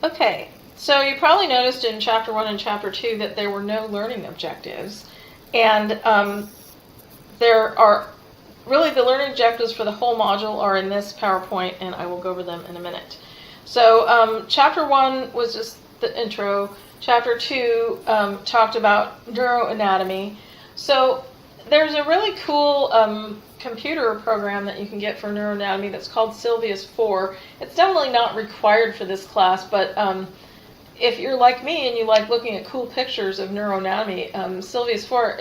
Okay, so you probably noticed in Chapter 1 and Chapter 2 that there were no learning objectives. And there are really the learning objectives for the whole module are in this PowerPoint, and I will go over them in a minute. So Chapter 1 was just the intro. Chapter 2 talked about neuroanatomy. So there's a really cool computer program that you can get for neuroanatomy that's called Sylvius 4. It's definitely not required for this class, but if you're like me and you like looking at cool pictures of neuroanatomy, Sylvius 4,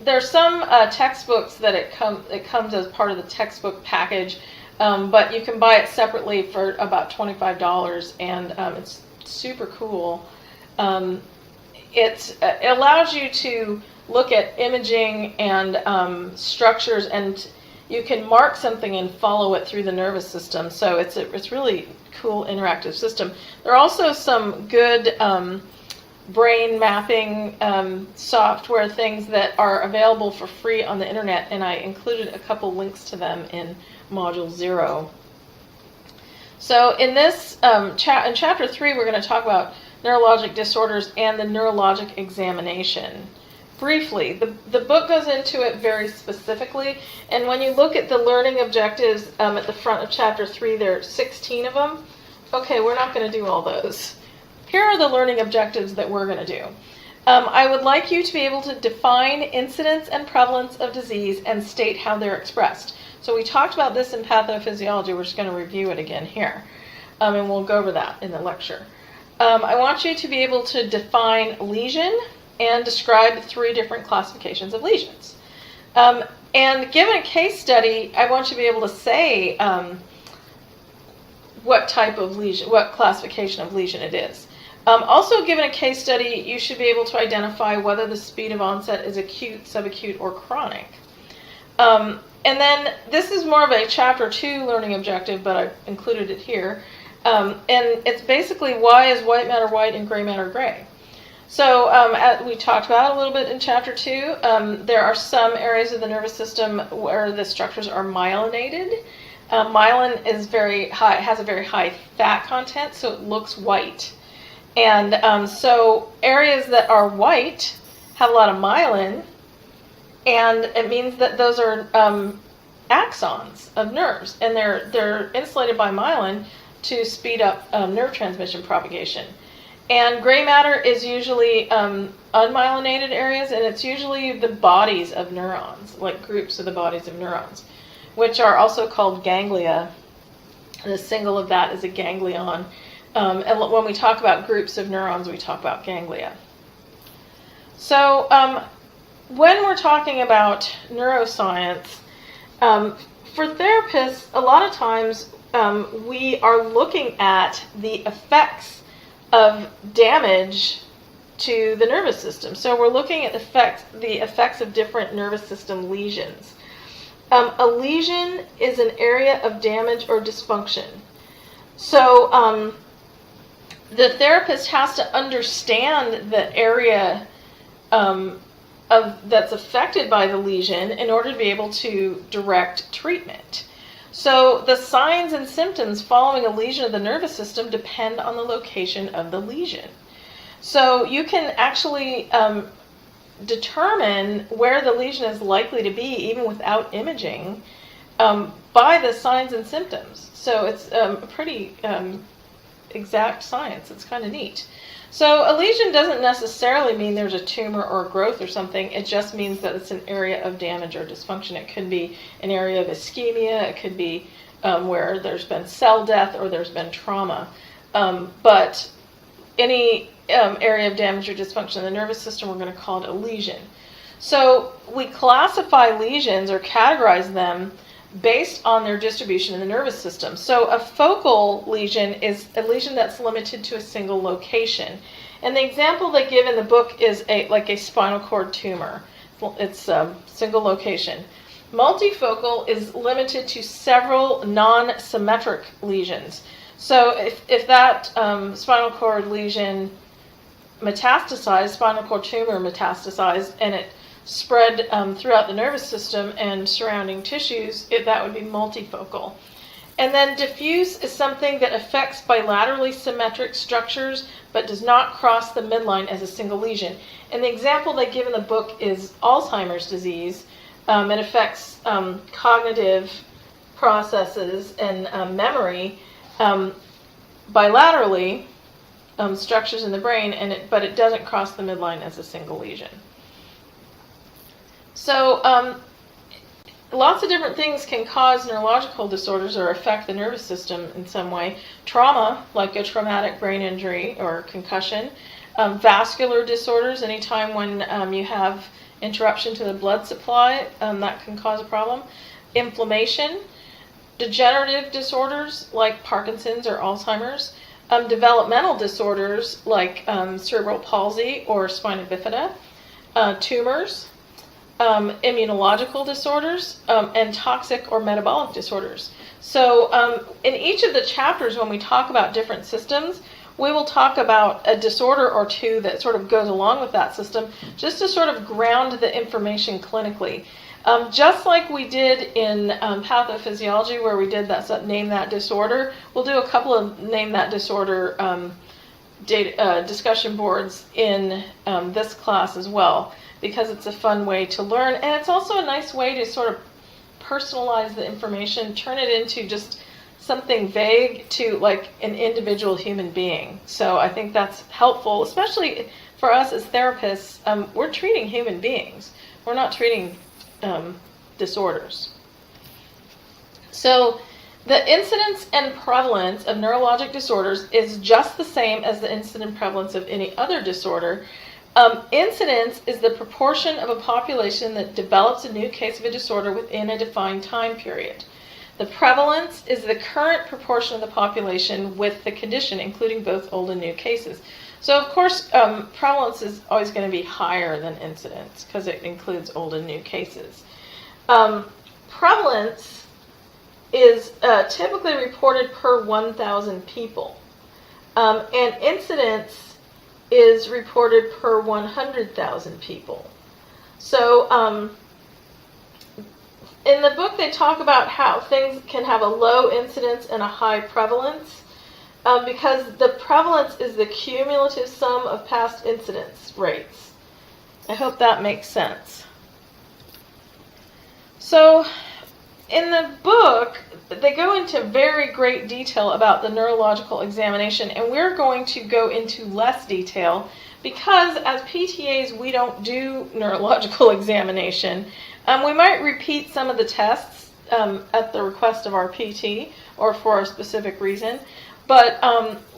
there's some textbooks that it comes as part of the textbook package, but you can buy it separately for about $25, and it's super cool. It allows you to look at imaging and structures, and you can mark something and follow it through the nervous system. So it's really cool interactive system. There are also some good brain mapping software things that are available for free on the internet, and I included a couple links to them in Module 0. So in this in Chapter 3, we're going to talk about neurologic disorders and the neurologic examination. Briefly, the book goes into it very specifically, and when you look at the learning objectives at the front of Chapter 3, there are 16 of them. Okay, we're not going to do all those. Here are the learning objectives that we're going to do. I would like you to be able to define incidence and prevalence of disease and state how they're expressed. So we talked about this in pathophysiology. We're just going to review it again here, and we'll go over that in the lecture. I want you to be able to define lesion and describe 3 different classifications of lesions. And given a case study, I want you to be able to say what type of lesion, what classification of lesion it is. Also, given a case study, you should be able to identify whether the speed of onset is acute, subacute, or chronic. And then this is more of a Chapter 2 learning objective, but I've included it here. And it's basically, why is white matter white and gray matter gray? So we talked about a little bit in Chapter 2. There are some areas of the nervous system where the structures are myelinated. Myelin is very high, has a very high fat content, so it looks white. And so areas that are white have a lot of myelin, and it means that those are axons of nerves, and they're insulated by myelin to speed up nerve transmission propagation. And gray matter is usually unmyelinated areas, and it's usually the bodies of neurons, like groups of the bodies of neurons, which are also called ganglia. The symbol of that is a ganglion. And when we talk about groups of neurons, we talk about ganglia. So when we're talking about neuroscience, for therapists, a lot of times we are looking at the effects of damage to the nervous system. So we're looking at the effects of different nervous system lesions. A lesion is an area of damage or dysfunction. So the therapist has to understand the area that's affected by the lesion in order to be able to direct treatment. So the signs and symptoms following a lesion of the nervous system depend on the location of the lesion. So you can actually determine where the lesion is likely to be even without imaging by the signs and symptoms. So it's a pretty exact science. It's kind of neat. So a lesion doesn't necessarily mean there's a tumor or a growth or something. It just means that it's an area of damage or dysfunction. It could be an area of ischemia. It could be where there's been cell death or there's been trauma. But any area of damage or dysfunction in the nervous system, we're going to call it a lesion. So we classify lesions or categorize them based on their distribution in the nervous system. So a focal lesion is a lesion that's limited to a single location. And the example they give in the book is like a spinal cord tumor. It's a single location. Multifocal is limited to several non-symmetric lesions. So if that spinal cord lesion metastasized, spinal cord tumor metastasized, and it spread throughout the nervous system and surrounding tissues, that would be multifocal. And then diffuse is something that affects bilaterally symmetric structures but does not cross the midline as a single lesion. And the example they give in the book is Alzheimer's disease. It affects cognitive processes and memory bilaterally, structures in the brain, but it doesn't cross the midline as a single lesion. So lots of different things can cause neurological disorders or affect the nervous system in some way. Trauma, like a traumatic brain injury or concussion. Vascular disorders, anytime when you have interruption to the blood supply, that can cause a problem. Inflammation. Degenerative disorders like Parkinson's or Alzheimer's. Developmental disorders like cerebral palsy or spina bifida. Tumors. Immunological disorders, and toxic or metabolic disorders. So in each of the chapters, when we talk about different systems, we will talk about a disorder or two that sort of goes along with that system, just to sort of ground the information clinically. Just like we did in pathophysiology, where we did that name that disorder, we'll do a couple of name that disorder discussion boards in this class as well, because it's a fun way to learn, and it's also a nice way to sort of personalize the information, turn it into just something vague to like an individual human being. So I think that's helpful, especially for us as therapists. We're treating human beings. We're not treating disorders. So the incidence and prevalence of neurologic disorders is just the same as the incidence and prevalence of any other disorder. Incidence is the proportion of a population that develops a new case of a disorder within a defined time period. The prevalence is the current proportion of the population with the condition, including both old and new cases. So, of course, prevalence is always going to be higher than incidence because it includes old and new cases. Prevalence is typically reported per 1,000 people, and incidence is reported per 100,000 people. So in the book they talk about how things can have a low incidence and a high prevalence, because the prevalence is the cumulative sum of past incidence rates. I hope that makes sense. So in the book, they go into very great detail about the neurological examination, and we're going to go into less detail because as PTAs we don't do neurological examination. We might repeat some of the tests at the request of our PT or for a specific reason, but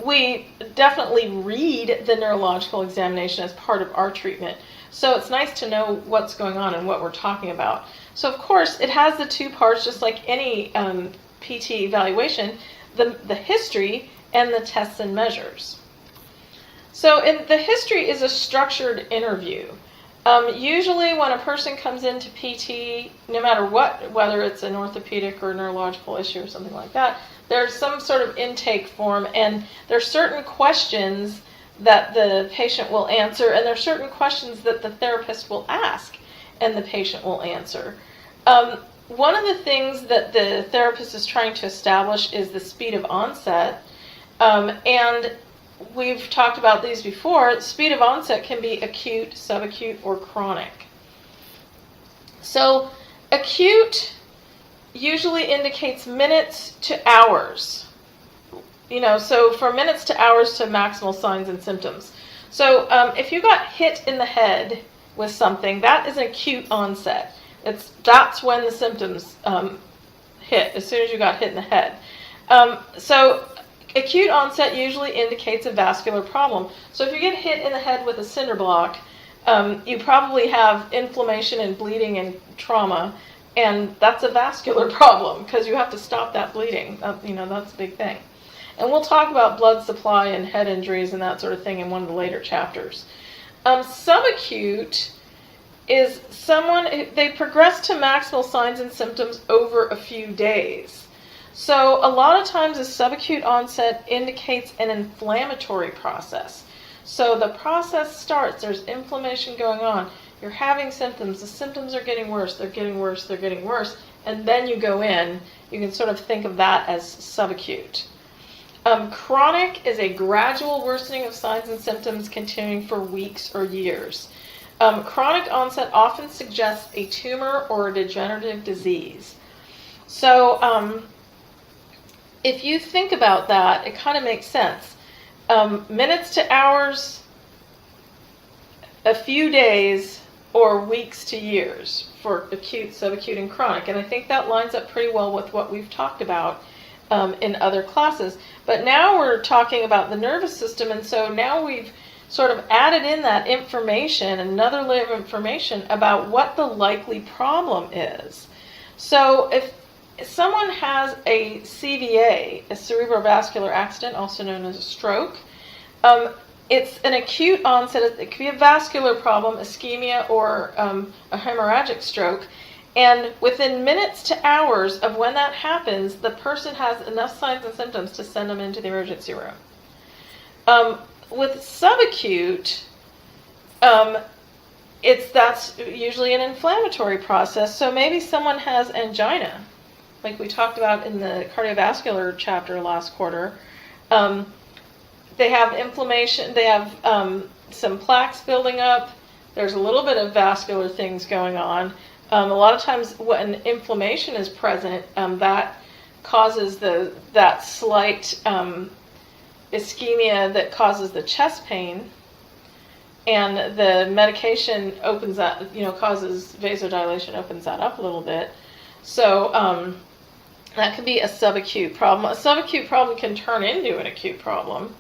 we definitely read the neurological examination as part of our treatment. So it's nice to know what's going on and what we're talking about. So of course it has the two parts, just like any PT evaluation, the history and the tests and measures. So the history is a structured interview. Usually when a person comes into PT, no matter what, whether it's an orthopedic or neurological issue or something like that, there's some sort of intake form, and there's certain questions that the patient will answer, and there's certain questions that the therapist will ask and the patient will answer. One of the things that the therapist is trying to establish is the speed of onset, and we've talked about these before. Speed of onset can be acute, subacute, or chronic. So acute usually indicates minutes to hours. So from minutes to hours to maximal signs and symptoms. So if you got hit in the head with something, that is an acute onset. That's when the symptoms hit, as soon as you got hit in the head. So acute onset usually indicates a vascular problem. So if you get hit in the head with a cinder block, you probably have inflammation and bleeding and trauma, and that's a vascular problem because you have to stop that bleeding. That's a big thing. And we'll talk about blood supply and head injuries and that sort of thing in one of the later chapters. Subacute is they progress to maximal signs and symptoms over a few days. So a lot of times a subacute onset indicates an inflammatory process. So the process starts, there's inflammation going on, you're having symptoms, the symptoms are getting worse, they're getting worse, they're getting worse, and then you go in, you can sort of think of that as subacute. Chronic is a gradual worsening of signs and symptoms continuing for weeks or years. Chronic onset often suggests a tumor or a degenerative disease. So if you think about that, it kind of makes sense. Minutes to hours, a few days, or weeks to years for acute, subacute, and chronic. And I think that lines up pretty well with what we've talked about in other classes. But now we're talking about the nervous system, and so now we've sort of added in that information, another layer of information about what the likely problem is. So if someone has a CVA, a cerebrovascular accident, also known as a stroke, it's an acute onset. It could be a vascular problem, ischemia, or a hemorrhagic stroke. And within minutes to hours of when that happens, the person has enough signs and symptoms to send them into the emergency room. With subacute, that's usually an inflammatory process. So maybe someone has angina, like we talked about in the cardiovascular chapter last quarter. They have inflammation, they have some plaques building up, there's a little bit of vascular things going on. A lot of times when inflammation is present, that causes that slight ischemia that causes the chest pain, and the medication opens that, causes vasodilation, opens that up a little bit. So that could be a subacute problem. A subacute problem can turn into an acute problem.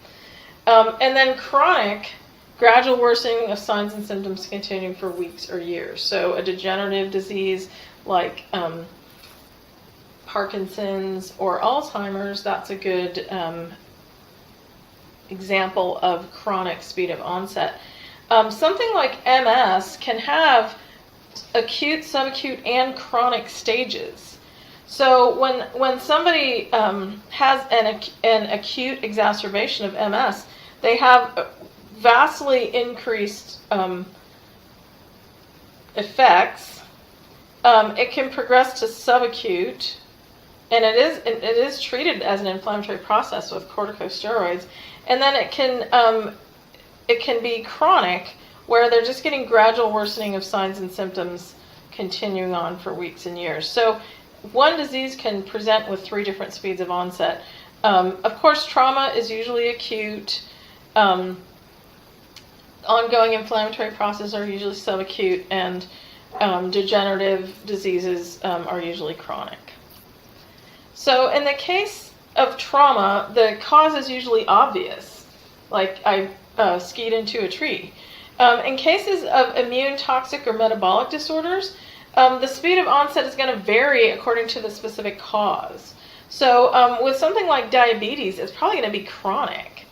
And then chronic, gradual worsening of signs and symptoms continuing for weeks or years. So a degenerative disease like Parkinson's or Alzheimer's, that's a good example of chronic speed of onset. Something like MS can have acute, subacute, and chronic stages. So when somebody has an acute exacerbation of MS, they have vastly increased effects. It can progress to subacute, and it is treated as an inflammatory process with corticosteroids. And then it can be chronic, where they're just getting gradual worsening of signs and symptoms continuing on for weeks and years. So one disease can present with 3 different speeds of onset. Of course, trauma is usually acute. Ongoing inflammatory processes are usually subacute, and degenerative diseases are usually chronic. So in the case of trauma, the cause is usually obvious, like I skied into a tree. In cases of immune, toxic, or metabolic disorders, the speed of onset is going to vary according to the specific cause. So with something like diabetes, it's probably going to be chronic.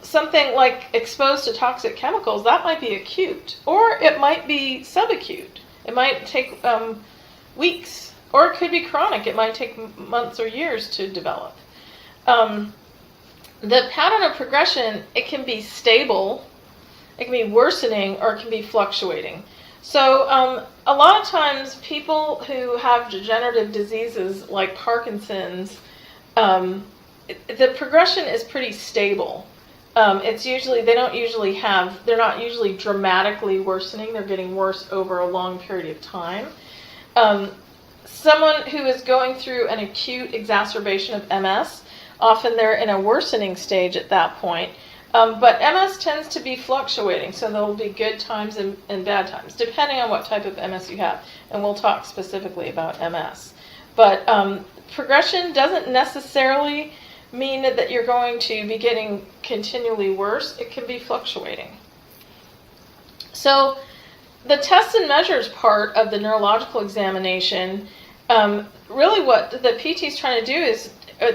Something like exposed to toxic chemicals, that might be acute, or it might be subacute. It might take weeks, or it could be chronic. It might take months or years to develop. The pattern of progression, it can be stable, it can be worsening, or it can be fluctuating. So a lot of times people who have degenerative diseases like Parkinson's, the progression is pretty stable. It's usually, they're not usually dramatically worsening. They're getting worse over a long period of time. Someone who is going through an acute exacerbation of MS, often they're in a worsening stage at that point. But MS tends to be fluctuating, so there will be good times and bad times, depending on what type of MS you have. And we'll talk specifically about MS. But progression doesn't necessarily mean that you're going to be getting continually worse. It can be fluctuating. So the tests and measures part of the neurological examination, really what the PT is trying to do is,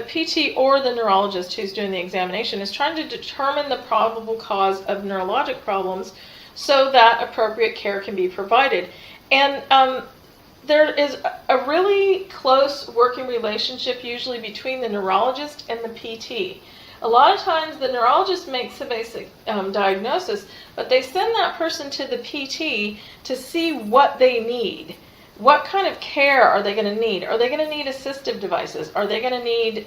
PT or the neurologist who's doing the examination is trying to determine the probable cause of neurologic problems so that appropriate care can be provided. And there is a really close working relationship usually between the neurologist and the PT. A lot of times the neurologist makes the basic diagnosis, but they send that person to the PT to see what they need. what kind of care are they going to need? Are they going to need assistive devices? Are they going to need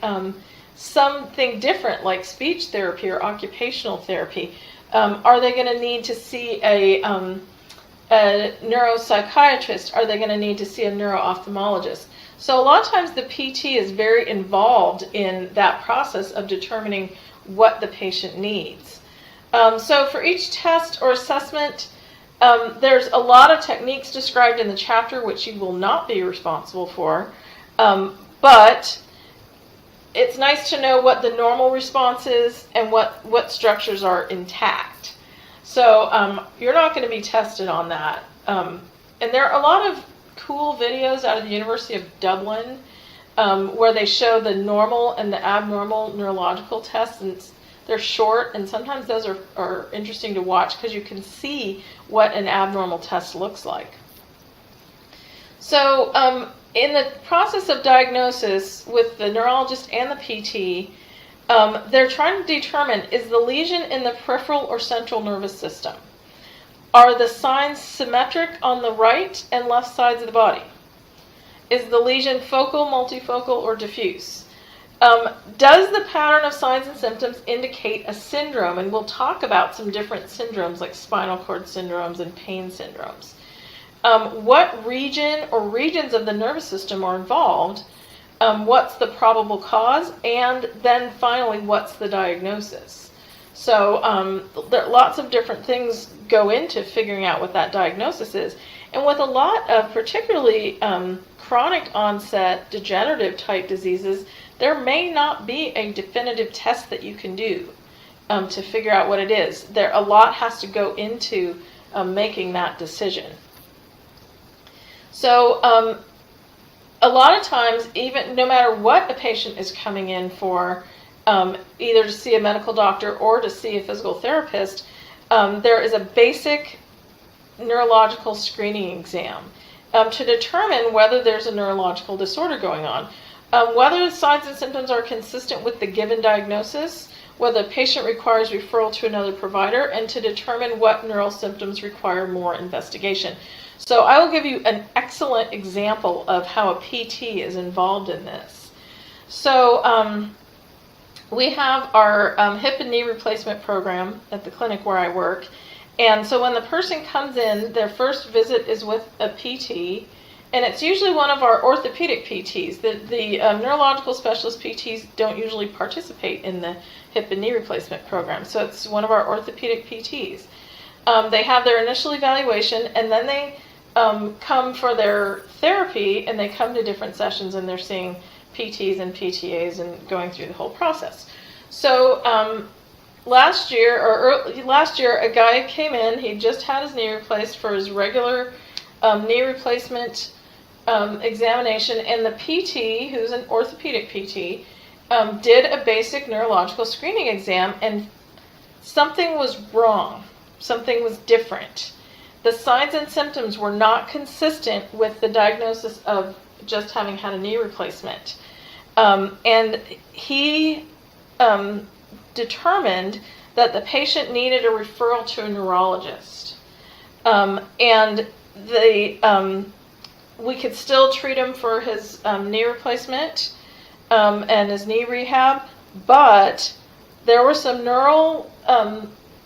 something different like speech therapy or occupational therapy? Are they going to need to see a neuropsychiatrist? Are they going to need to see a neuro-ophthalmologist? So a lot of times the PT is very involved in that process of determining what the patient needs. So for each test or assessment, there's a lot of techniques described in the chapter which you will not be responsible for, but it's nice to know what the normal response is and what structures are intact. So you're not going to be tested on that. And there are a lot of cool videos out of the University of Dublin where they show the normal and the abnormal neurological tests, and they're short, and sometimes those are interesting to watch because you can see what an abnormal test looks like. So in the process of diagnosis with the neurologist and the PT, they're trying to determine, is the lesion in the peripheral or central nervous system? Are the signs symmetric on the right and left sides of the body? Is the lesion focal, multifocal, or diffuse? Does the pattern of signs and symptoms indicate a syndrome? And we'll talk about some different syndromes like spinal cord syndromes and pain syndromes. What region or regions of the nervous system are involved? What's the probable cause? And then finally, what's the diagnosis? So there are lots of different things go into figuring out what that diagnosis is. And with a lot of particularly chronic onset degenerative type diseases, there may not be a definitive test that you can do to figure out what it is. A lot has to go into making that decision. So a lot of times, even no matter what a patient is coming in for, either to see a medical doctor or to see a physical therapist, there is a basic neurological screening exam to determine whether there's a neurological disorder going on. Whether the signs and symptoms are consistent with the given diagnosis, whether the patient requires referral to another provider, and to determine what neural symptoms require more investigation. So I will give you an excellent example of how a PT is involved in this. So we have our hip and knee replacement program at the clinic where I work. And so when the person comes in, their first visit is with a PT, and it's usually one of our orthopedic PTs. The neurological specialist PTs don't usually participate in the hip and knee replacement program, so it's one of our orthopedic PTs. They have their initial evaluation, and then they come for their therapy, and they come to different sessions, and they're seeing PTs and PTAs and going through the whole process. So last year, a guy came in. He just had his knee replaced for his regular knee replacement examination, and the PT, who's an orthopedic PT, did a basic neurological screening exam, and something was wrong. Something was different. The signs and symptoms were not consistent with the diagnosis of just having had a knee replacement. And he determined that the patient needed a referral to a neurologist. And we could still treat him for his knee replacement and his knee rehab, but there were some neural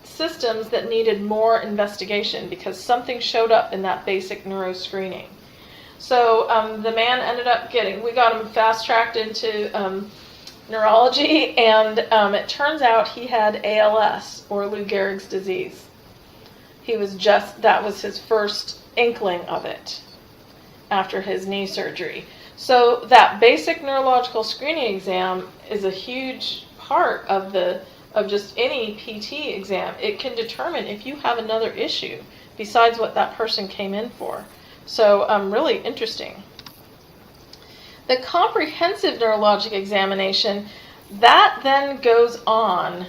systems that needed more investigation because something showed up in that basic neuro screening. So the man ended up we got him fast-tracked into neurology, and it turns out he had ALS, or Lou Gehrig's disease. That was his first inkling of it after his knee surgery. So that basic neurological screening exam is a huge part of just any PT exam. It can determine if you have another issue besides what that person came in for. So really interesting. The comprehensive neurologic examination, that then goes on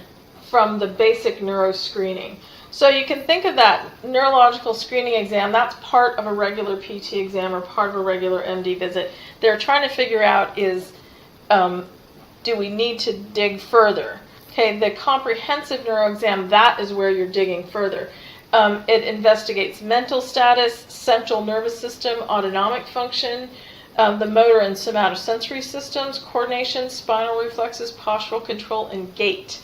from the basic neuro screening. So you can think of that neurological screening exam, that's part of a regular PT exam or part of a regular MD visit. They're trying to figure out do we need to dig further? Okay, the comprehensive neuro exam, that is where you're digging further. It investigates mental status, central nervous system, autonomic function, the motor and somatosensory systems, coordination, spinal reflexes, postural control, and gait.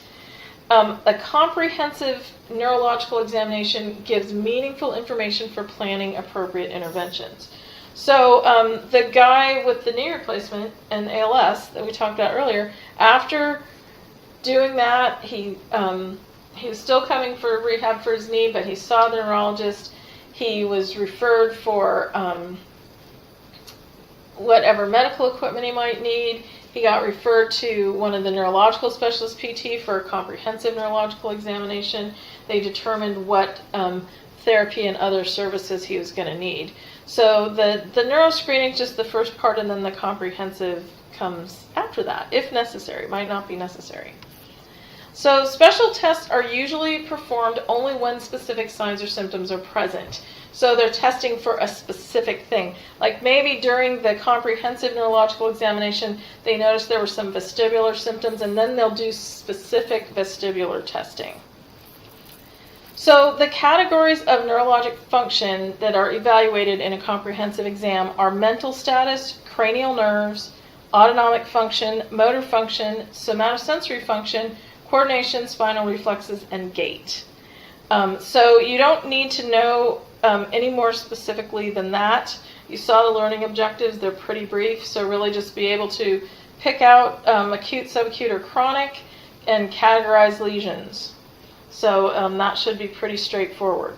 A comprehensive neurological examination gives meaningful information for planning appropriate interventions. So the guy with the knee replacement and ALS that we talked about earlier, after doing that, he was still coming for rehab for his knee, but he saw the neurologist. He was referred for whatever medical equipment he might need. He got referred to one of the neurological specialist PT for a comprehensive neurological examination. They determined what therapy and other services he was going to need. So the neuro screening is just the first part, and then the comprehensive comes after that, if necessary. Might not be necessary. So special tests are usually performed only when specific signs or symptoms are present. So they're testing for a specific thing. Like maybe during the comprehensive neurological examination, they noticed there were some vestibular symptoms, and then they'll do specific vestibular testing. So the categories of neurologic function that are evaluated in a comprehensive exam are mental status, cranial nerves, autonomic function, motor function, somatosensory function, coordination, spinal reflexes, and gait. So you don't need to know any more specifically than that. You saw the learning objectives. They're pretty brief, so really just be able to pick out acute, subacute, or chronic and categorize lesions. So that should be pretty straightforward.